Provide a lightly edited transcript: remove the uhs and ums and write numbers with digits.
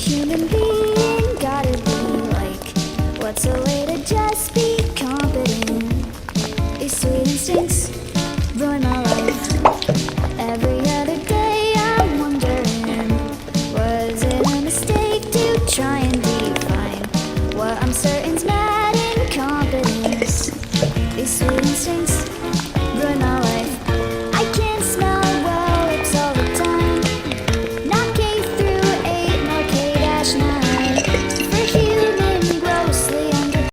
human being gotta be like? What's a way to just be competent? These sweet instincts ruin my